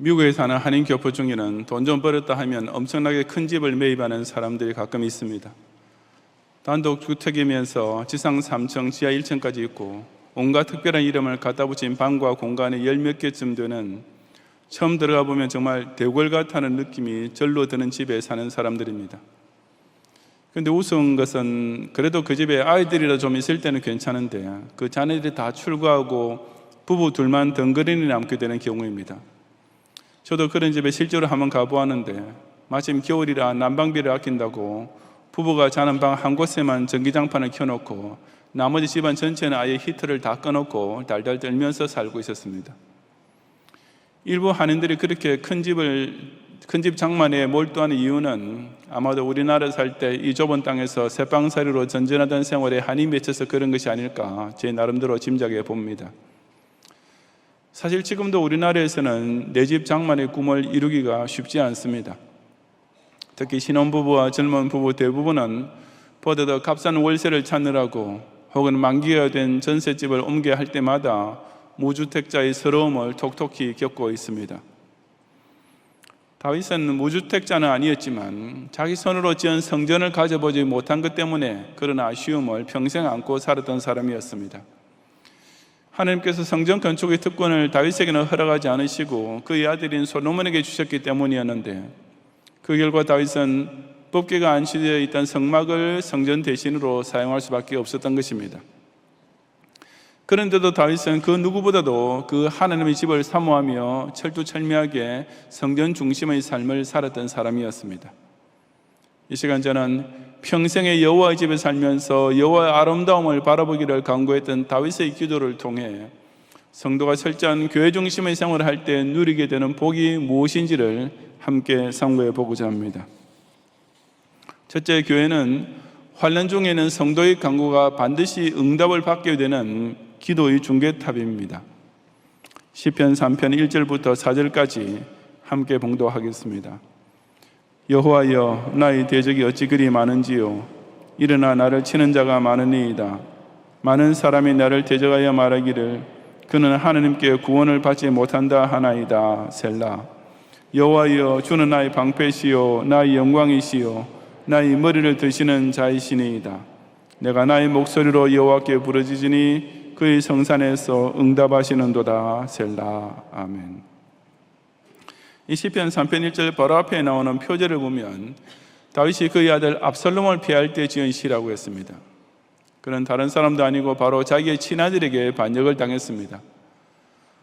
미국에 사는 한인 교포 중에는 돈 좀 벌었다 하면 엄청나게 큰 집을 매입하는 사람들이 가끔 있습니다. 단독주택이면서 지상 3층, 지하 1층까지 있고 온갖 특별한 이름을 갖다 붙인 방과 공간이 열 몇 개쯤 되는, 처음 들어가 보면 정말 대궐 같다는 느낌이 절로 드는 집에 사는 사람들입니다. 그런데 우스운 것은 그래도 그 집에 아이들이라 좀 있을 때는 괜찮은데 그 자녀들이 다 출가하고 부부 둘만 덩그러니 남게 되는 경우입니다. 저도 그런 집에 실제로 한번 가보았는데 마침 겨울이라 난방비를 아낀다고 부부가 자는 방 한 곳에만 전기장판을 켜놓고 나머지 집안 전체는 아예 히터를 다 꺼놓고 달달 떨면서 살고 있었습니다. 일부 한인들이 그렇게 큰 집 장만에 몰두하는 이유는 아마도 우리나라 살 때 이 좁은 땅에서 새방살이로 전전하던 생활에 한이 맺혀서 그런 것이 아닐까 제 나름대로 짐작해 봅니다. 사실 지금도 우리나라에서는 내 집 장만의 꿈을 이루기가 쉽지 않습니다. 특히 신혼부부와 젊은 부부 대부분은 보다 더 값싼 월세를 찾느라고 혹은 만기가 된 전셋집을 옮겨야 할 때마다 무주택자의 서러움을 톡톡히 겪고 있습니다. 다윗은 무주택자는 아니었지만 자기 손으로 지은 성전을 가져보지 못한 것 때문에 그런 아쉬움을 평생 안고 살았던 사람이었습니다. 하나님께서 성전 건축의 특권을 다윗에게는 허락하지 않으시고 그의 아들인 솔로몬에게 주셨기 때문이었는데, 그 결과 다윗은 법궤가 안치되어 있던 성막을 성전 대신으로 사용할 수밖에 없었던 것입니다. 그런데도 다윗은 그 누구보다도 그 하나님의 집을 사모하며 철두철미하게 성전 중심의 삶을 살았던 사람이었습니다. 이 시간 저는 평생의 여호와의 집에 살면서 여호와의 아름다움을 바라보기를 간구했던 다윗의 기도를 통해 성도가 철저한 교회 중심의 생활을 할 때 누리게 되는 복이 무엇인지를 함께 상고해 보고자 합니다. 첫째, 교회는 환난 중에는 성도의 간구가 반드시 응답을 받게 되는 기도의 중개탑입니다. 시편 3편 1절부터 4절까지 함께 봉독하겠습니다. 여호와여, 나의 대적이 어찌 그리 많은지요. 일어나 나를 치는 자가 많으니이다. 많은 사람이 나를 대적하여 말하기를 그는 하나님께 구원을 받지 못한다 하나이다. 셀라. 여호와여, 주는 나의 방패시요 나의 영광이시요 나의 머리를 드시는 자이시니이다. 내가 나의 목소리로 여호와께 부르짖으니 그의 성산에서 응답하시는도다. 셀라. 아멘. 이 시편 3편 1절 바로 앞에 나오는 표제를 보면 다윗이 그의 아들 압살롬을 피할 때 지은 시라고 했습니다. 그는 다른 사람도 아니고 바로 자기의 친아들에게 반역을 당했습니다.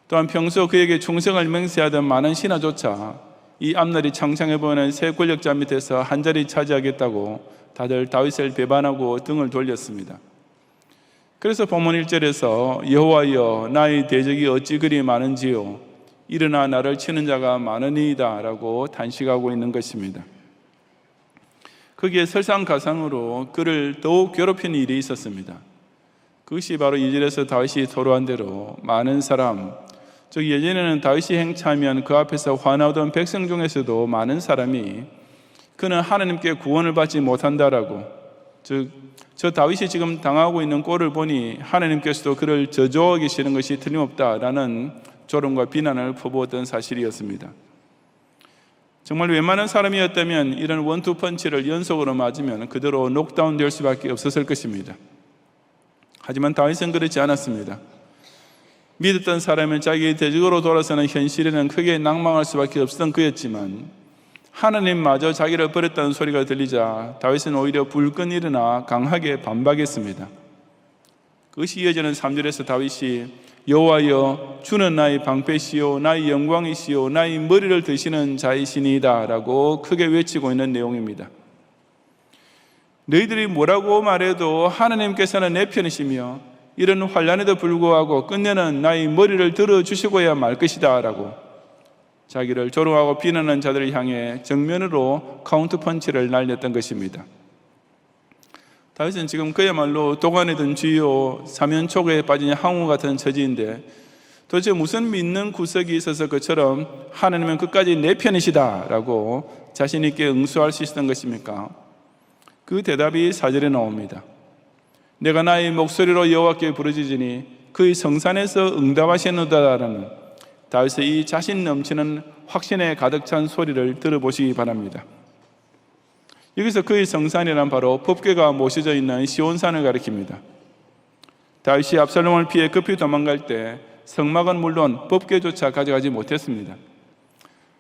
또한 평소 그에게 충성을 맹세하던 많은 신하조차 이 앞날이 창창해 보이는 새 권력자 밑에서 한 자리 차지하겠다고 다들 다윗을 배반하고 등을 돌렸습니다. 그래서 본문 1절에서 여호와여, 나의 대적이 어찌 그리 많은지요. 일어나 나를 치는 자가 많으니이다 라고 단식하고 있는 것입니다. 거기에 설상가상으로 그를 더욱 괴롭히는 일이 있었습니다. 그것이 바로 2절에서 다윗이 토로한 대로 많은 사람, 즉 예전에는 다윗이 행차하면 그 앞에서 화나오던 백성 중에서도 많은 사람이 그는 하나님께 구원을 받지 못한다라고, 즉 저 다윗이 지금 당하고 있는 꼴을 보니 하나님께서도 그를 저주하고 계시는 것이 틀림없다라는 조롱과 비난을 퍼부었던 사실이었습니다. 정말 웬만한 사람이었다면 이런 원투펀치를 연속으로 맞으면 그대로 녹다운 될 수밖에 없었을 것입니다. 하지만 다윗은 그렇지 않았습니다. 믿었던 사람은 자기의 대적으로 돌아서는 현실에는 크게 낭망할 수밖에 없었던 그였지만 하나님마저 자기를 버렸다는 소리가 들리자 다윗은 오히려 불끈 일어나 강하게 반박했습니다. 그것이 이어지는 3절에서 다윗이 여호와여, 주는 나의 방패시요 나의 영광이시요 나의 머리를 드시는 자이시니이다 라고 크게 외치고 있는 내용입니다. 너희들이 뭐라고 말해도 하나님께서는 내 편이시며 이런 환난에도 불구하고 끝내는 나의 머리를 들어주시고야 말 것이다 라고 자기를 조롱하고 비난하는 자들을 향해 정면으로 카운트펀치를 날렸던 것입니다. 다윗은 지금 그야말로 도관에 든 쥐요 사면초가에 빠진 항우 같은 처지인데 도대체 무슨 믿는 구석이 있어서 그처럼 하나님은 끝까지 내 편이시다 라고 자신 있게 응수할 수 있었던 것입니까? 그 대답이 4절에 나옵니다. 내가 나의 목소리로 여호와께 부르짖으니 그의 성산에서 응답하시는도다라는, 다윗의 이 자신 넘치는 확신에 가득 찬 소리를 들어보시기 바랍니다. 여기서 그의 성산이란 바로 법궤가 모셔져 있는 시온산을 가리킵니다. 다윗이 압살롬을 피해 급히 도망갈 때 성막은 물론 법궤조차 가져가지 못했습니다.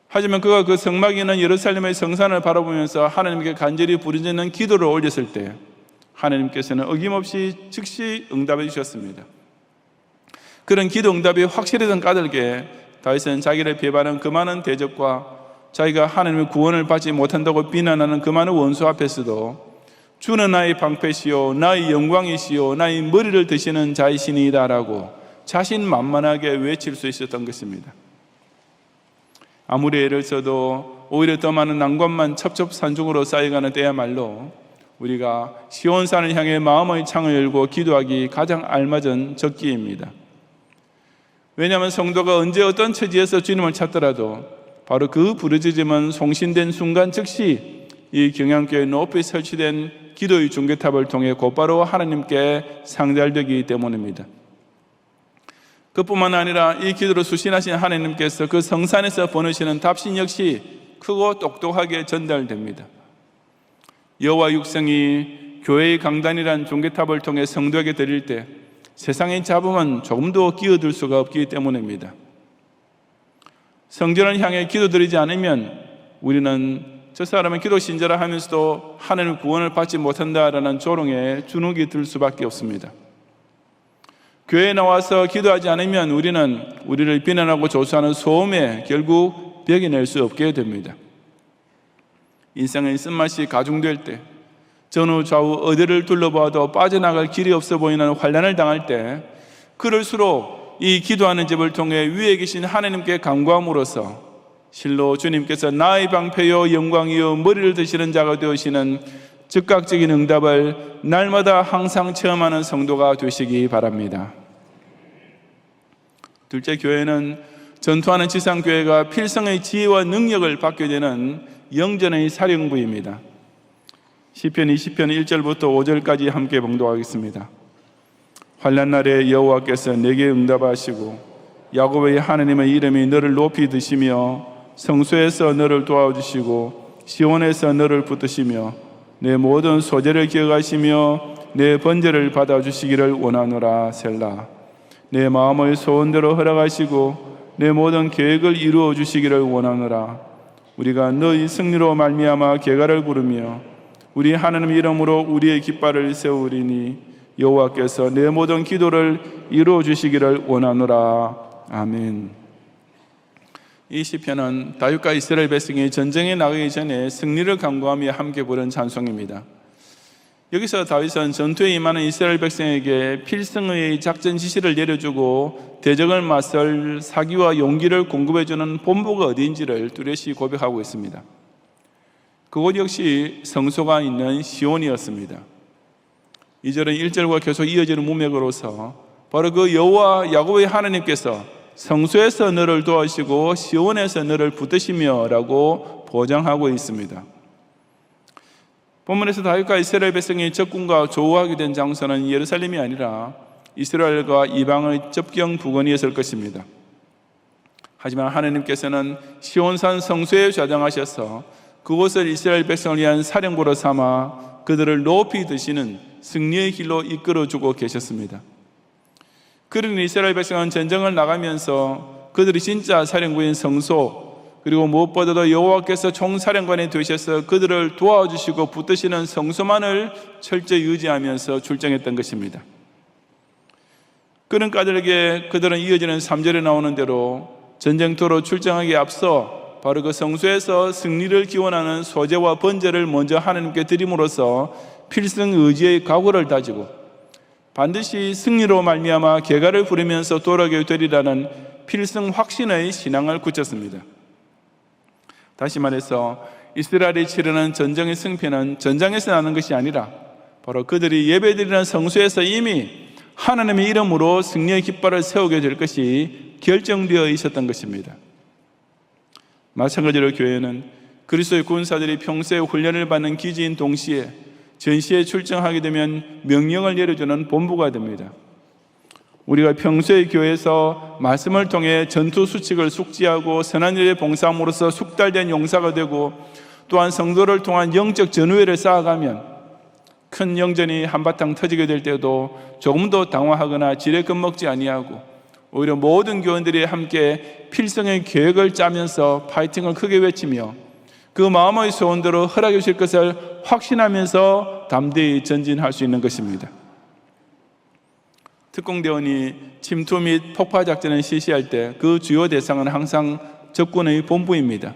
하지만 그가 그 성막이 있는 예루살렘의 성산을 바라보면서 하나님께 간절히 부르짖는 기도를 올렸을 때 하나님께서는 어김없이 즉시 응답해 주셨습니다. 그런 기도 응답이 확실했던 까닭에 다윗은 자기를 비방하는 그 많은 대적과 자기가 하나님의 구원을 받지 못한다고 비난하는 그 많은 원수 앞에서도 주는 나의 방패시요 나의 영광이시요 나의 머리를 드시는 자이시니이다라고 자신만만하게 외칠 수 있었던 것입니다. 아무리 애를 써도 오히려 더 많은 난관만 첩첩산중으로 쌓여가는 때야말로 우리가 시온산을 향해 마음의 창을 열고 기도하기 가장 알맞은 적기입니다. 왜냐하면 성도가 언제 어떤 처지에서 주님을 찾더라도 바로 그 부르짖음은 송신된 순간 즉시 이 경양교회 높이 설치된 기도의 중계탑을 통해 곧바로 하나님께 상달되기 때문입니다. 그뿐만 아니라 이 기도를 수신하신 하나님께서 그 성산에서 보내시는 답신 역시 크고 똑똑하게 전달됩니다. 여호와 육성이 교회의 강단이란 중계탑을 통해 성도에게 드릴 때 세상의 잡음은 조금도 끼어들 수가 없기 때문입니다. 성전을 향해 기도드리지 않으면 우리는 저 사람은 기도 신자라 하면서도 하나님의 구원을 받지 못한다라는 조롱에 주눅이 들 수밖에 없습니다. 교회에 나와서 기도하지 않으면 우리는 우리를 비난하고 조소하는 소음에 결국 벽이 낼 수 없게 됩니다. 인생의 쓴맛이 가중될 때, 전후 좌우 어디를 둘러봐도 빠져나갈 길이 없어 보이는 환난을 당할 때, 그럴수록 이 기도하는 집을 통해 위에 계신 하나님께 간구함으로써 실로 주님께서 나의 방패요 영광이요 머리를 드시는 자가 되시는 즉각적인 응답을 날마다 항상 체험하는 성도가 되시기 바랍니다. 둘째, 교회는 전투하는 지상교회가 필성의 지혜와 능력을 받게 되는 영전의 사령부입니다. 시편 20편 1절부터 5절까지 함께 봉독하겠습니다. 환난 날에 여호와께서 내게 응답하시고 야곱의 하나님의 이름이 너를 높이 드시며 성소에서 너를 도와주시고 시온에서 너를 붙드시며 내 모든 소재를 기억하시며 내 번제를 받아주시기를 원하노라. 셀라. 내 마음의 소원대로 허락하시고 내 모든 계획을 이루어 주시기를 원하노라. 우리가 너희 승리로 말미암아 계가를 부르며 우리 하나님 이름으로 우리의 깃발을 세우리니 여호와께서 내 모든 기도를 이루어 주시기를 원하노라. 아멘. 이 시편은 다윗과 이스라엘 백성이 전쟁에 나가기 전에 승리를 간구하며 함께 부른 찬송입니다. 여기서 다윗은 전투에 임하는 이스라엘 백성에게 필승의 작전 지시를 내려주고 대적을 맞설 사기와 용기를 공급해주는 본부가 어디인지를 뚜렷이 고백하고 있습니다. 그곳 역시 성소가 있는 시온이었습니다. 2절은 1절과 계속 이어지는 문맥으로서 바로 그 여호와 야곱의 하나님께서 성소에서 너를 도와주시고 시온에서 너를 붙드시며 라고 보장하고 있습니다. 본문에서 다윗과 이스라엘 백성이 적군과 조우하게 된 장소는 예루살렘이 아니라 이스라엘과 이방의 접경 부근이었을 것입니다. 하지만 하나님께서는 시온산 성소에 좌정하셔서 그곳을 이스라엘 백성을 위한 사령부로 삼아 그들을 높이 드시는 승리의 길로 이끌어주고 계셨습니다. 그러니 이스라엘 백성은 전쟁을 나가면서 그들이 진짜 사령부인 성소, 그리고 무엇보다도 여호와께서 총사령관이 되셔서 그들을 도와주시고 붙드시는 성소만을 철저히 의지하면서 출정했던 것입니다. 그런 까닭에 그들은 이어지는 3절에 나오는 대로 전쟁터로 출정하기에 앞서 바로 그 성소에서 승리를 기원하는 소제와 번제를 먼저 하나님께 드림으로써 필승 의지의 각오를 다지고 반드시 승리로 말미암아 계가를 부리면서 돌아오게 되리라는 필승 확신의 신앙을 굳혔습니다. 다시 말해서 이스라엘이 치르는 전쟁의 승패는 전장에서 나는 것이 아니라 바로 그들이 예배드리는 성소에서 이미 하나님의 이름으로 승리의 깃발을 세우게 될 것이 결정되어 있었던 것입니다. 마찬가지로 교회는 그리스도의 군사들이 평소에 훈련을 받는 기지인 동시에 전시에 출정하게 되면 명령을 내려주는 본부가 됩니다. 우리가 평소에 교회에서 말씀을 통해 전투 수칙을 숙지하고 선한 일에 봉사함으로써 숙달된 용사가 되고 또한 성도를 통한 영적 전우회를 쌓아가면 큰 영전이 한바탕 터지게 될 때도 조금도 당황하거나 지레 겁먹지 아니하고 오히려 모든 교원들이 함께 필성의 계획을 짜면서 파이팅을 크게 외치며 그 마음의 소원대로 허락해 주실 것을 확신하면서 담대히 전진할 수 있는 것입니다. 특공대원이 침투 및 폭파 작전을 실시할 때 그 주요 대상은 항상 적군의 본부입니다.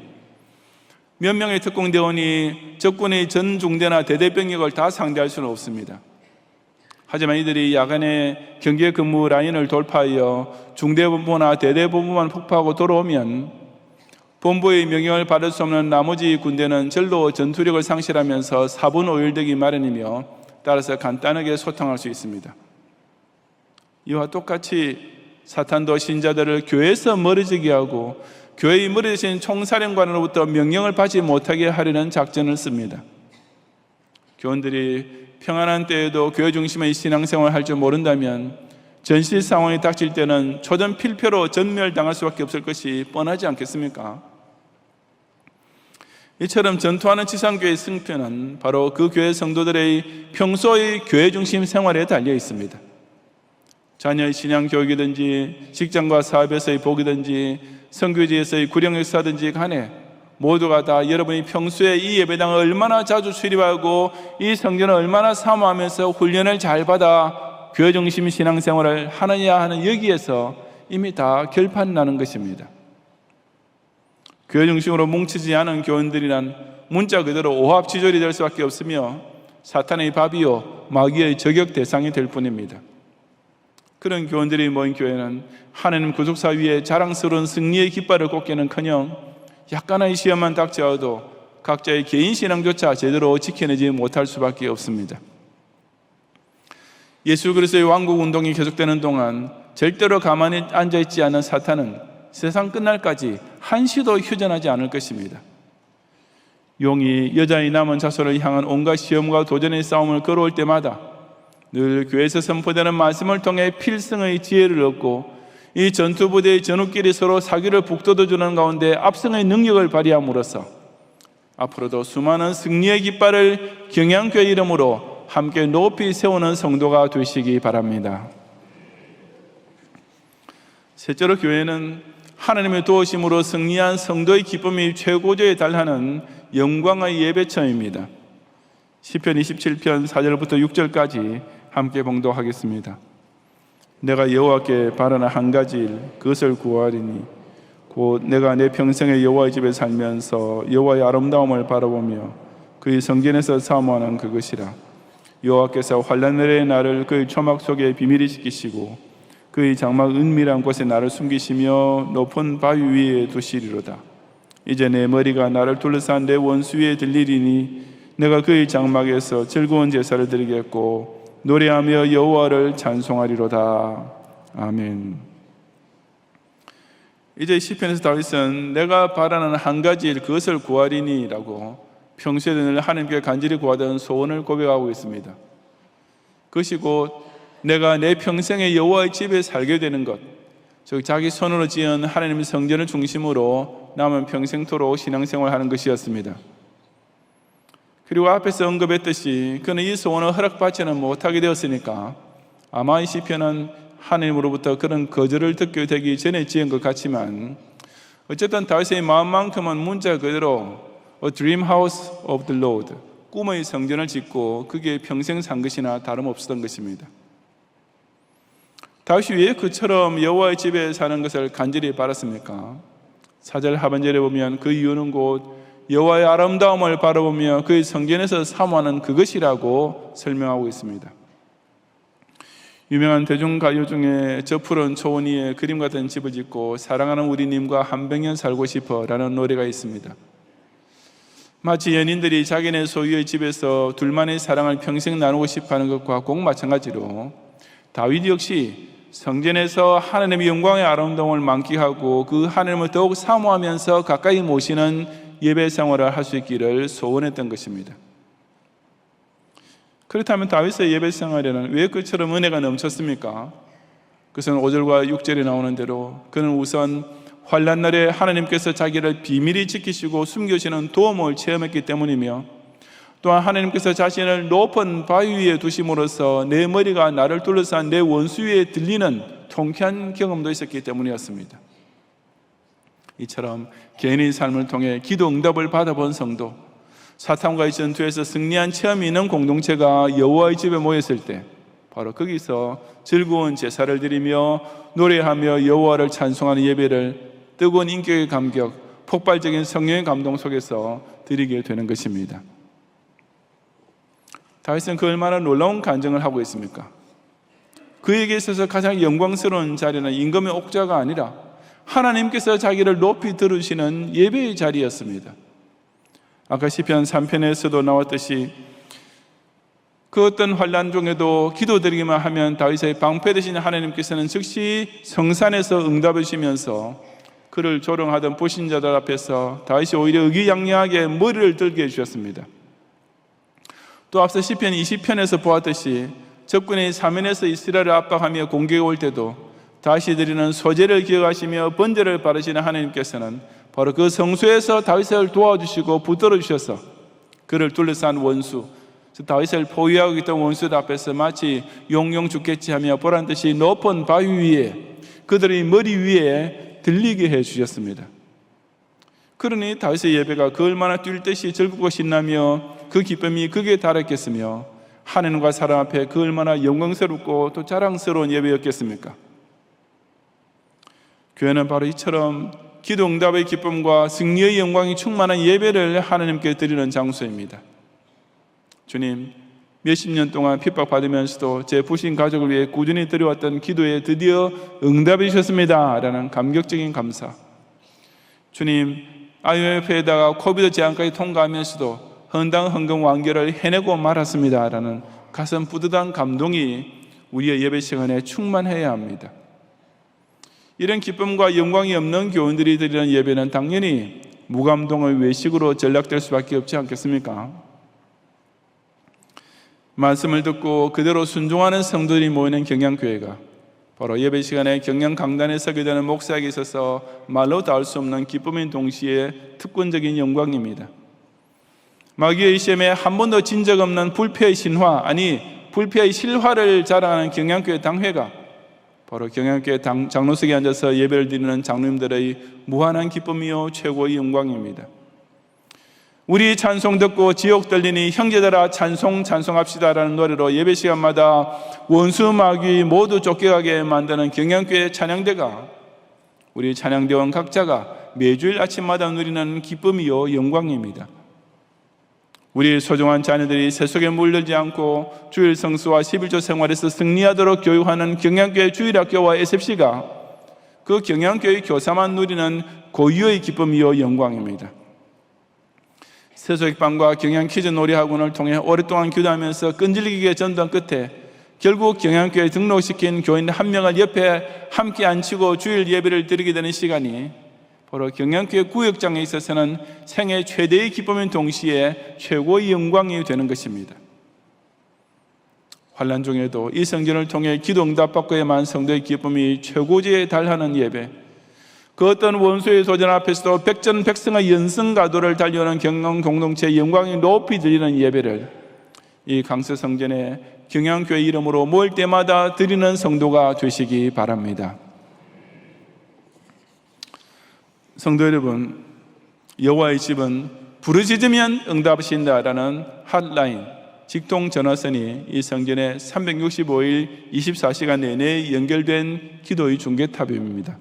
몇 명의 특공대원이 적군의 전 중대나 대대병력을 다 상대할 수는 없습니다. 하지만 이들이 야간에 경계 근무 라인을 돌파하여 중대본부나 대대본부만 폭파하고 돌아오면 본부의 명령을 받을 수 없는 나머지 군대는 절로 전투력을 상실하면서 4분 5일되기 마련이며 따라서 간단하게 소통할 수 있습니다. 이와 똑같이 사탄도 신자들을 교회에서 멀어지게 하고 교회의 머리이신 총사령관으로부터 명령을 받지 못하게 하려는 작전을 씁니다. 교원들이 평안한 때에도 교회 중심의 신앙생활을 할 줄 모른다면 전시 상황이 닥칠 때는 초전필표로 전멸당할 수밖에 없을 것이 뻔하지 않겠습니까? 이처럼 전투하는 지상교회의 승패는 바로 그 교회 성도들의 평소의 교회 중심 생활에 달려 있습니다. 자녀의 신앙 교육이든지 직장과 사업에서의 복이든지 선교지에서의 구령 역사든지 간에 모두가 다 여러분이 평소에 이 예배당을 얼마나 자주 출입하고 이 성전을 얼마나 사모하면서 훈련을 잘 받아 교회 중심 신앙생활을 하느냐 하는 여기에서 이미 다 결판 나는 것입니다. 교회 중심으로 뭉치지 않은 교원들이란 문자 그대로 오합지졸이 될 수밖에 없으며 사탄의 밥이요 마귀의 저격 대상이 될 뿐입니다. 그런 교원들이 모인 교회는 하나님 구속사 위에 자랑스러운 승리의 깃발을 꽂기는커녕 약간의 시험만 닥쳐도 각자의 개인 신앙조차 제대로 지켜내지 못할 수밖에 없습니다. 예수 그리스도의 왕국 운동이 계속되는 동안 절대로 가만히 앉아있지 않은 사탄은 세상 끝날까지 한시도 휴전하지 않을 것입니다. 용이 여자의 남은 자손을 향한 온갖 시험과 도전의 싸움을 걸어올 때마다 늘 교회에서 선포되는 말씀을 통해 필승의 지혜를 얻고 이 전투부대의 전우끼리 서로 사기를 북돋워주는 가운데 압승의 능력을 발휘함으로써 앞으로도 수많은 승리의 깃발을 경양교회 이름으로 함께 높이 세우는 성도가 되시기 바랍니다. 셋째로 교회는 하나님의 도우심으로 승리한 성도의 기쁨이 최고조에 달하는 영광의 예배처입니다. 시편 27편 4절부터 6절까지 함께 봉독하겠습니다. 내가 여호와께 바라는 한 가지 일 그것을 구하리니 곧 내가 내 평생에 여호와의 집에 살면서 여호와의 아름다움을 바라보며 그의 성전에서 사모하는 그것이라. 여호와께서 환난날에 나를 그의 초막 속에 비밀히 지키시고 그의 장막 은밀한 곳에 나를 숨기시며 높은 바위 위에 두시리로다. 이제 내 머리가 나를 둘러싼 내 원수 위에 들리리니 내가 그의 장막에서 즐거운 제사를 드리겠고 노래하며 여호와를 찬송하리로다. 아멘. 이제 시편에서 다윗은 내가 바라는 한 가지 일 그것을 구하리니 라고 평소에 늘 하나님께 간절히 구하던 소원을 고백하고 있습니다. 그것이 곧 내가 내 평생에 여호와의 집에 살게 되는 것, 즉 자기 손으로 지은 하나님의 성전을 중심으로 남은 평생토록 신앙생활하는 것이었습니다. 그리고 앞에서 언급했듯이 그는 이 소원을 허락받지는 못하게 되었으니까 아마 이 시편은 하나님으로부터 그런 거절을 듣게 되기 전에 지은 것 같지만 어쨌든 다윗의 마음만큼은 문자 그대로 A dream house of the Lord, 꿈의 성전을 짓고 그게 평생 산 것이나 다름없었던 것입니다. 다윗이 왜 그처럼 여호와의 집에 사는 것을 간절히 바랐습니까? 4절 하반절에 보면 그 이유는 곧 여호와의 아름다움을 바라보며 그의 성전에서 사모하는 그것이라고 설명하고 있습니다. 유명한 대중가요 중에 저 푸른 초원위에 그림 같은 집을 짓고 사랑하는 우리님과 한백년 살고 싶어 라는 노래가 있습니다. 마치 연인들이 자기네 소유의 집에서 둘만의 사랑을 평생 나누고 싶어하는 것과 꼭 마찬가지로 다윗 역시 성전에서 하나님의 영광의 아름다움을 만끽하고 그 하나님을 더욱 사모하면서 가까이 모시는 예배 생활을 할 수 있기를 소원했던 것입니다. 그렇다면 다윗의 예배 생활에는 왜 그처럼 은혜가 넘쳤습니까? 그것은 5절과 6절에 나오는 대로 그는 우선 환난 날에 하나님께서 자기를 비밀히 지키시고 숨겨주시는 도움을 체험했기 때문이며, 또한 하나님께서 자신을 높은 바위 위에 두심으로써 내 머리가 나를 둘러싼 내 원수 위에 들리는 통쾌한 경험도 있었기 때문이었습니다. 이처럼 개인의 삶을 통해 기도 응답을 받아본 성도, 사탄과의 전투에서 승리한 체험이 있는 공동체가 여호와의 집에 모였을 때 바로 거기서 즐거운 제사를 드리며 노래하며 여호와를 찬송하는 예배를 뜨거운 인격의 감격, 폭발적인 성령의 감동 속에서 드리게 되는 것입니다. 다윗은 그 얼마나 놀라운 간증을 하고 있습니까? 그에게 있어서 가장 영광스러운 자리는 임금의 옥좌가 아니라 하나님께서 자기를 높이 들으시는 예배의 자리였습니다. 아까 시편 3편에서도 나왔듯이 그 어떤 환난 중에도 기도드리기만 하면 다윗의 방패 되신 하나님께서는 즉시 성산에서 응답해 주시면서 그를 조롱하던 불신자들 앞에서 다윗이 오히려 의기양양하게 머리를 들게 해주셨습니다. 또 앞서 시편 20편에서 보았듯이 적군이 사면에서 이스라엘을 압박하며 공격해 올 때도 다윗이 드리는 소제를 기억하시며 번제를 바르시는 하나님께서는 바로 그 성소에서 다윗을 도와주시고 붙들어 주셔서 그를 둘러싼 원수, 다윗을 포위하고 있던 원수들 앞에서 마치 용용 죽겠지 하며 보란듯이 높은 바위 위에 그들의 머리 위에 들리게 해주셨습니다. 그러니 다윗의 예배가 그 얼마나 뛸 듯이 즐겁고 신나며 그 기쁨이 극에 달했겠으며 하나님과 사람 앞에 그 얼마나 영광스럽고 또 자랑스러운 예배였겠습니까? 교회는 바로 이처럼 기도 응답의 기쁨과 승리의 영광이 충만한 예배를 하나님께 드리는 장소입니다. 주님, 몇십 년 동안 핍박받으면서도 제 부신 가족을 위해 꾸준히 드려왔던 기도에 드디어 응답해 주셨습니다 라는 감격적인 감사. 주님, IMF에다가 코비드 제한까지 통과하면서도 헌당-헌금 완결을 해내고 말았습니다 라는 가슴 뿌듯한 감동이 우리의 예배 시간에 충만해야 합니다. 이런 기쁨과 영광이 없는 교인들이 드리는 예배는 당연히 무감동의 외식으로 전락될 수밖에 없지 않겠습니까? 말씀을 듣고 그대로 순종하는 성도들이 모이는 경양교회가 바로 예배 시간에 경양 강단에 서게 되는 목사에게 있어서 말로 닿을 수 없는 기쁨인 동시에 특권적인 영광입니다. 마귀의 시험에 한 번도 진 적 없는 불패의 신화, 아니 불패의 실화를 자랑하는 경양교회 당회가 바로 경양교회 장로석에 앉아서 예배를 드리는 장로님들의 무한한 기쁨이요 최고의 영광입니다. 우리 찬송 듣고 지옥 들리니 형제들아 찬송합시다라는 노래로 예배 시간마다 원수 마귀 모두 쫓겨가게 만드는 경양교회 찬양대가 우리 찬양대원 각자가 매주일 아침마다 누리는 기쁨이요 영광입니다. 우리 소중한 자녀들이 세속에 물들지 않고 주일 성수와 11조 생활에서 승리하도록 교육하는 경양교회 주일학교와 SFC가 그 경양교회 교사만 누리는 고유의 기쁨이요 영광입니다. 세속익방과 경양퀴즈 놀이학원을 통해 오랫동안 기도하면서 끈질기게 전도한 끝에 결국 경양교회에 등록시킨 교인 한 명을 옆에 함께 앉히고 주일 예배를 드리게 되는 시간이 바로 경양교회 구역장에 있어서는 생애 최대의 기쁨인 동시에 최고의 영광이 되는 것입니다. 환난 중에도 이 성전을 통해 기도 응답받고야만 성도의 기쁨이 최고지에 달하는 예배, 그 어떤 원수의 도전 앞에서도 백전백승의 연승가도를 달려오는 경영 공동체의 영광이 높이 들리는 예배를 이 강서 성전에 경양교회 이름으로 모일 때마다 드리는 성도가 되시기 바랍니다. 성도 여러분, 여호와의 집은 부르짖으면 응답하신다라는 핫라인, 직통 전화선이 이 성전에 365일 24시간 내내 연결된 기도의 중계탑입니다.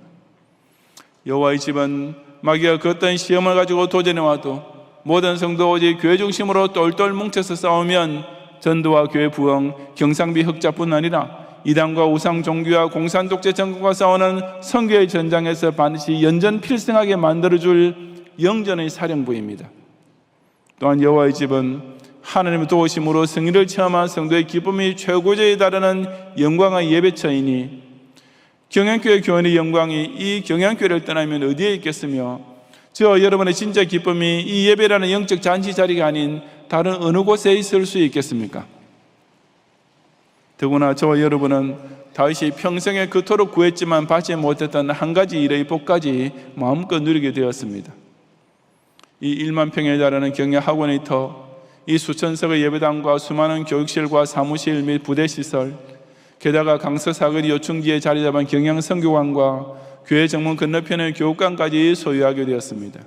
여호와의 집은 마귀가 그 어떤 시험을 가지고 도전해와도 모든 성도 오직 교회 중심으로 똘똘 뭉쳐서 싸우면 전도와 교회 부흥, 경상비 흑자뿐 아니라 이단과 우상 종교와 공산 독재 정권과 싸우는 선교의 전장에서 반드시 연전필승하게 만들어줄 영전의 사령부입니다. 또한 여호와의 집은 하나님의 도우심으로 승리를 체험한 성도의 기쁨이 최고조에 달하는 영광의 예배처이니 경양교회 교인의 영광이 이 경양교회를 떠나면 어디에 있겠으며 저와 여러분의 진짜 기쁨이 이 예배라는 영적 잔치 자리가 아닌 다른 어느 곳에 있을 수 있겠습니까? 더구나 저와 여러분은 다윗이 평생에 그토록 구했지만 받지 못했던 한 가지 일의 복까지 마음껏 누리게 되었습니다. 이 1만 평에 달하는 격려학원의 터, 이 수천석의 예배당과 수많은 교육실과 사무실 및 부대시설, 게다가 강서 사거리 요충지에 자리 잡은 경양선교관과 교회 정문 건너편의 교육관까지 소유하게 되었습니다.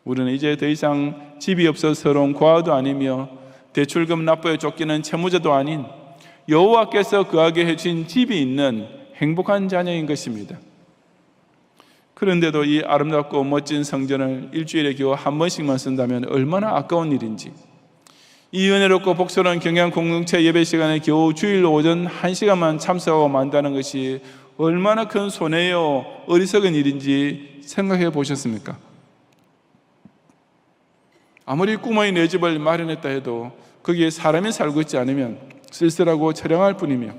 우리는 이제 더 이상 집이 없어 서러운 고아도 아니며 대출금 납부에 쫓기는 채무자도 아닌 여호와께서 거하게 해주신 집이 있는 행복한 자녀인 것입니다. 그런데도 이 아름답고 멋진 성전을 일주일에 겨우 한 번씩만 쓴다면 얼마나 아까운 일인지, 이 은혜롭고 복스러운 경양 공동체 예배 시간에 겨우 주일 오전 1시간만 참석하고 만다는 것이 얼마나 큰 손해요, 어리석은 일인지 생각해 보셨습니까? 아무리 꾸머니 내 집을 마련했다 해도 거기에 사람이 살고 있지 않으면 쓸쓸하고 처량할 뿐이며,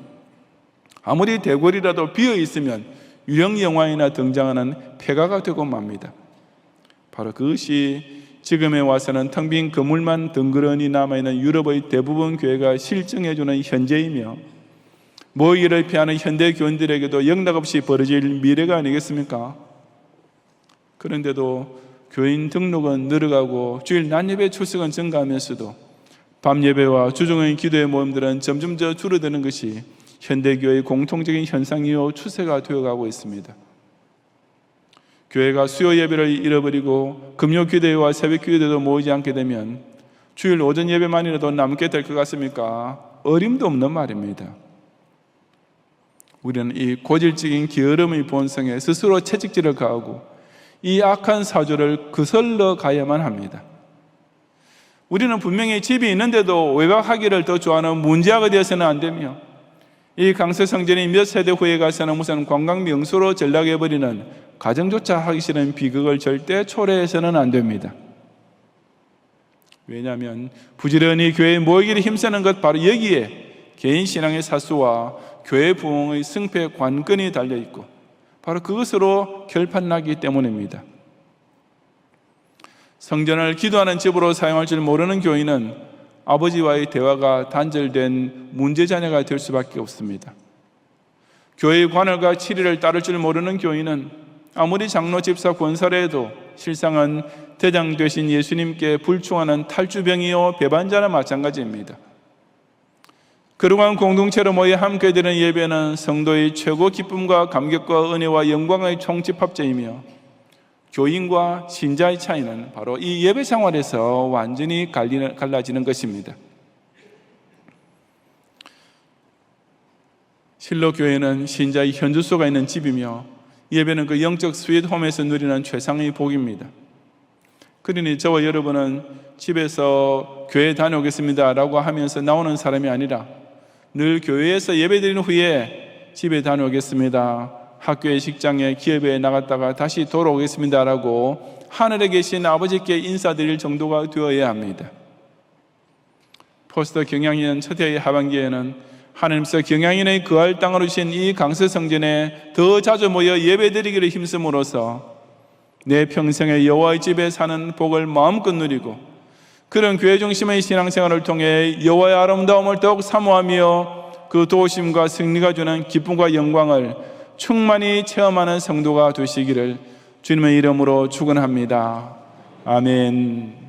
아무리 대궐이라도 비어 있으면 유령 영화에나 등장하는 폐가가 되고 맙니다. 바로 그것이 지금에 와서는 텅 빈 건물만 덩그러니 남아있는 유럽의 대부분 교회가 실증해주는 현재이며, 모이기를 피하는 현대 교인들에게도 영락없이 벌어질 미래가 아니겠습니까? 그런데도 교인 등록은 늘어가고 주일 낮예배 출석은 증가하면서도 밤 예배와 주중의 기도의 모임들은 점점 더 줄어드는 것이 현대교회의 공통적인 현상이요 추세가 되어가고 있습니다. 교회가 수요 예배를 잃어버리고 금요 기도회와 새벽 기도회도 모이지 않게 되면 주일 오전 예배만이라도 남게 될 것 같습니까? 어림도 없는 말입니다. 우리는 이 고질적인 게으름의 본성에 스스로 채찍질을 가하고 이 악한 사조를 거슬러 가야만 합니다. 우리는 분명히 집이 있는데도 외박하기를 더 좋아하는 문제아가 되어서는 안 되며, 이 강서 성전이 몇 세대 후에 가서는 무슨 관광 명소로 전락해버리는 가정조차 하기 싫은 비극을 절대 초래해서는 안 됩니다. 왜냐하면 부지런히 교회에 모이기를 힘쓰는 것, 바로 여기에 개인 신앙의 사수와 교회 부흥의 승패 관건이 달려있고 바로 그것으로 결판나기 때문입니다. 성전을 기도하는 집으로 사용할 줄 모르는 교인은 아버지와의 대화가 단절된 문제자녀가 될 수밖에 없습니다. 교회의 관할과 치리를 따를 줄 모르는 교인은 아무리 장로, 집사, 권사라 해도 실상은 대장 되신 예수님께 불충하는 탈주병이요 배반자나 마찬가지입니다. 거룩한 공동체로 모여 함께 드리는 예배는 성도의 최고 기쁨과 감격과 은혜와 영광의 총집합제이며, 교인과 신자의 차이는 바로 이 예배 생활에서 완전히 갈라지는 것입니다. 실로 교회는 신자의 현주소가 있는 집이며, 예배는 그 영적 스윗홈에서 누리는 최상의 복입니다. 그러니 저와 여러분은 집에서 교회 다녀오겠습니다 라고 하면서 나오는 사람이 아니라 늘 교회에서 예배드린 후에 집에 다녀오겠습니다, 학교에, 직장에, 기업에 나갔다가 다시 돌아오겠습니다 라고 하늘에 계신 아버지께 인사드릴 정도가 되어야 합니다. 포스터 경양인 첫 해의 하반기에는 하나님께서 경양인의 거할 땅으로 주신 이 강서 성전에 더 자주 모여 예배드리기를 힘쓰므로써 내 평생에 여호와의 집에 사는 복을 마음껏 누리고, 그런 교회 중심의 신앙생활을 통해 여호와의 아름다움을 더욱 사모하며 그 도우심과 승리가 주는 기쁨과 영광을 충만히 체험하는 성도가 되시기를 주님의 이름으로 축원합니다. 아멘.